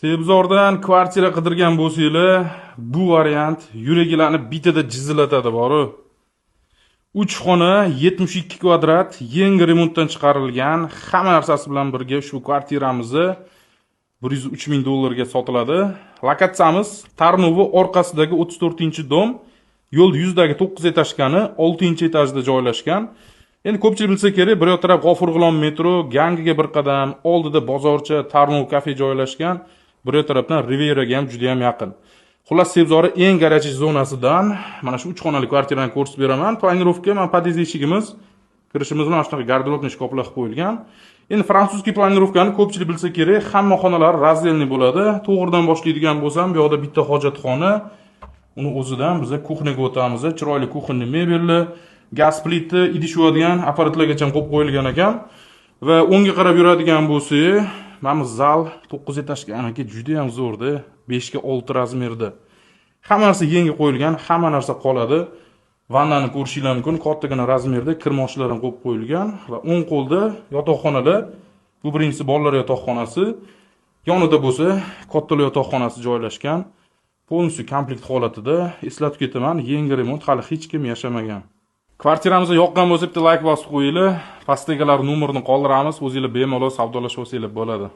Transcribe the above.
Sebzordan kvartira qidirgan bo'lsanglar, bu variant yuraginglarni bitada jizilatadi boru. 3 xona, 72 kvadrat, yangi remontdan chiqarilgan, hamma narsasi bilan birga ushbu kvartiramizni 103 ming dollarga sotiladi. Lokatsiyamiz Tarnovo orqasidagi 34-dom, yo'l 100dagi 9 etajkani 6-etajda joylashgan. Endi ko'pchilik bilsa kerak, bir yoq taraf G'ofurg'ulom metro, gangiga bir qadam, oldida bozorcha, Tarnov kafe joylashgan, bir yoq tarafdan Riveraga ham juda ham yaqin. Xullas, Sebzori eng garachiy zonasidan mana shu 3 xonali kvartirani ko'rsatib beraman. Planirovka, mana pod'ezd eshigimiz, kirishimiz bilan shunaqa garderobni shkoflar qilib qo'yilgan. Endi frantsuzskiy planirovkani ko'pchilik bilsa kerak, hamma xonalar razdelniy bo'ladi. To'g'ridan boshlaydigan bo'lsam, bu yoqda bitta hojatxona, uni o'zidan biz kuxnyaga o'tamiz. Chiroyli kuxnya mebelli, gaz plita, idish yuvadigan apparatlargacha qo'yib qo'yilgan ekan. Va o'ngga qarab yuradigan bo'lsak, mana zal 9 etajga juda ham zo'rda, 5 ga 6 razmerda. Hamma narsa yangi qo'yilgan, hamma narsa qoladi. Vannani ko'rishingiz mumkin, kattagina razmerda kirmoshlar ham qo'yib qo'yilgan va o'ng qo'lda yotoqxonalar. Bu birinchisi bolalar yotoqxonasi. Yonida bo'lsa, kattalar yotoqxonasi joylashgan. Polnisi komplekt holatida. Eslatib ketaman, yangi remont hali hech kim yashamagan. Kvartiramizga yoqqan bo'lsa, bitta like bosib qo'yinglar. Pastdagilar nomerini qoldiramiz, o'zingizlar bemalol savdolashib olsanglar bo'ladi.